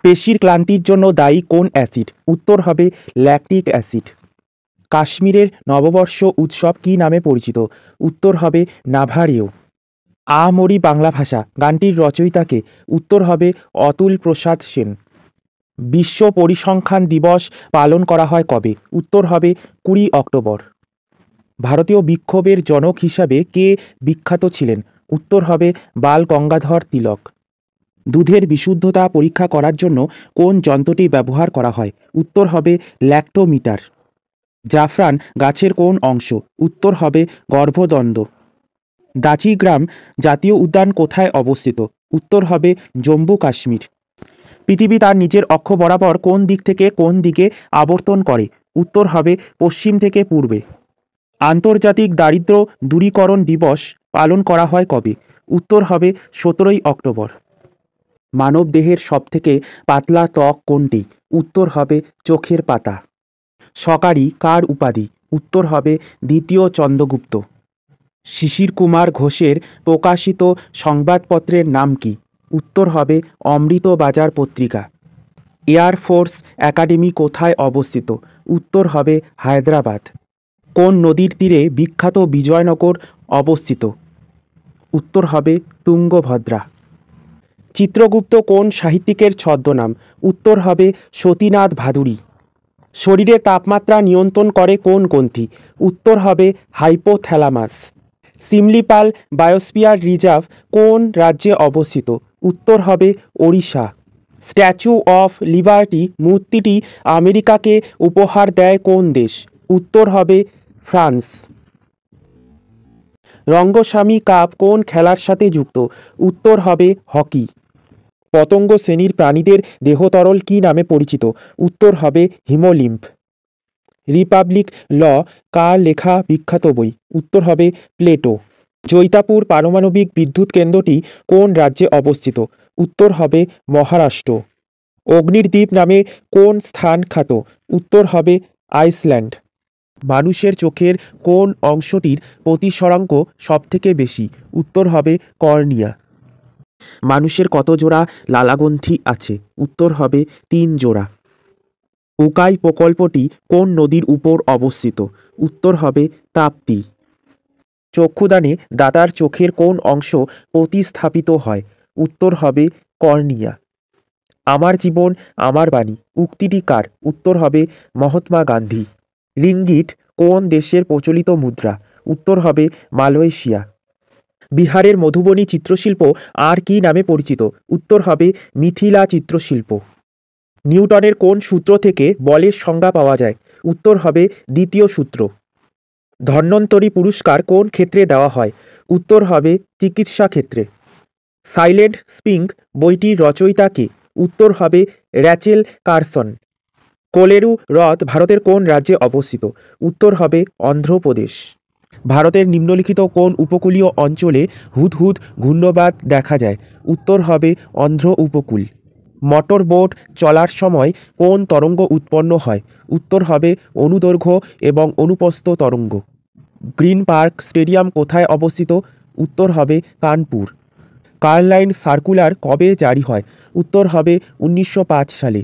পেশির ক্লান্তির জন্য দায়ী কোন অ্যাসিড? উত্তর হবে ল্যাকটিক অ্যাসিড। কাশ্মীরের নববর্ষ উৎসব কী নামে পরিচিত? উত্তর হবে নাভারিও। আ মরি বাংলা ভাষা গানটির রচয়িতাকে? উত্তর হবে অতুল প্রসাদ সেন। বিশ্ব পরিসংখ্যান দিবস পালন করা হয় কবে? উত্তর হবে 20 অক্টোবর। ভারতীয় বিক্ষোভের জনক হিসাবে কে বিখ্যাত ছিলেন? উত্তর হবে বাল গঙ্গাধর তিলক। দুধের বিশুদ্ধতা পরীক্ষা করার জন্য কোন যন্ত্রটি ব্যবহার করা হয়? উত্তর হবে ল্যাক্টোমিটার। জাফরান গাছের কোন অংশ? উত্তর হবে গর্ভদণ্ড। দাচিগ্রাম জাতীয় উদ্যান কোথায় অবস্থিত? উত্তর হবে জম্মু কাশ্মীর। পৃথিবী তার নিজের অক্ষ বরাবর কোন দিক থেকে কোন দিকে আবর্তন করে? উত্তর হবে পশ্চিম থেকে পূর্বে। আন্তর্জাতিক দারিদ্র্য দূরীকরণ দিবস পালন করা হয় কবে? উত্তর হবে 17 অক্টোবর। মানবদেহের সবথেকে পাতলা ত্বক কোনটি? উত্তর হবে চোখের পাতা। সকারি কার উপাধি? উত্তর হবে দ্বিতীয় চন্দ্রগুপ্ত। শিশির কুমার ঘোষের প্রকাশিত সংবাদপত্রের নাম কি? উত্তর হবে অমৃত বাজার পত্রিকা। এয়ার ফোর্স একাডেমি কোথায় অবস্থিত? উত্তর হবে হায়দ্রাবাদ। কোন নদীর তীরে বিখ্যাত বিজয়নগর অবস্থিত? উত্তর হবে তুঙ্গভদ্রা। চিত্রগুপ্ত কোন সাহিত্যিকের ছদ্মনাম? উত্তর হবে সতীনাথ ভাদুড়ী। শরীরের তাপমাত্রা নিয়ন্ত্রণ করে কোন গ্রন্থি? উত্তর হবে হাইপোথ্যালামাস। সিমলিপাল বায়োস্ফিয়ার রিজার্ভ কোন রাজ্যে অবস্থিত? উত্তর হবে ওড়িশা। স্ট্যাচু অফ লিবার্টি মূর্তিটি আমেরিকাকে উপহার দেয় কোন দেশ? উত্তর হবে ফ্রান্স। রঙ্গস্বামী কাপ কোন খেলার সাথে যুক্ত? উত্তর হবে হকি। পতঙ্গ শ্রেণীর প্রাণীদের দেহতরল কী নামে পরিচিত? উত্তর হবে হিমোলিম্ফ। রিপাবলিক ল কার লেখা বিখ্যাত বই? উত্তর হবে প্লেটো। জৈতাপুর পারমাণবিক বিদ্যুৎ কেন্দ্রটি কোন রাজ্যে অবস্থিত? উত্তর হবে মহারাষ্ট্র। অগ্নির দ্বীপ নামে কোন স্থান খ্যাত? উত্তর হবে আইসল্যান্ড। মানুষের চোখের কোন অংশটির প্রতিসরাঙ্ক সবথেকে বেশি? উত্তর হবে কর্নিয়া। মানুষের কত জোড়া লালাগ্রন্থি আছে? উত্তর হবে 3 জোড়া। উকাই প্রকল্পটি কোন নদীর উপর অবস্থিত? উত্তর হবে তাপ্তি। চক্ষুদানে দাতার চোখের কোন অংশ প্রতিস্থাপিত হয়? উত্তর হবে কর্নিয়া। আমার জীবন আমার বাণী উক্তিটি কার? উত্তর হবে মহাত্মা গান্ধী। রিঙ্গিট কোন দেশের প্রচলিত মুদ্রা? উত্তর হবে মালয়েশিয়া। বিহারের মধুবনী চিত্রশিল্প আর কি নামে পরিচিত? উত্তর হবে মিথিলা চিত্রশিল্প। নিউটনের কোন সূত্র থেকে বলের সংজ্ঞা পাওয়া যায়? উত্তর হবে দ্বিতীয় সূত্র। ধন্বন্তরী পুরস্কার কোন ক্ষেত্রে দেওয়া হয়? উত্তর হবে চিকিৎসা ক্ষেত্রে। সাইলেন্ট স্প্রিং বইটির রচয়িতা কে? উত্তর হবে র্যাচেল কারসন। কোলেরু হ্রদ ভারতের কোন রাজ্যে অবস্থিত? উত্তর হবে অন্ধ্রপ্রদেশ। ভারতের নিম্নলিখিত কোন উপকূলীয় অঞ্চলে হুদহুদ ঘূর্ণবাত দেখা যায়? উত্তর হবে অন্ধ্র উপকূল। মোটর বোট চলার সময় কোন তরঙ্গ উৎপন্ন হয়? উত্তর হবে অনুদৈর্ঘ্য এবং অনুপ্রস্থ তরঙ্গ। গ্রিন পার্ক স্টেডিয়াম কোথায় অবস্থিত? উত্তর হবে কানপুর। কার্লাইন সার্কুলার কবে জারি হয়? উত্তর হবে 1905 সালে।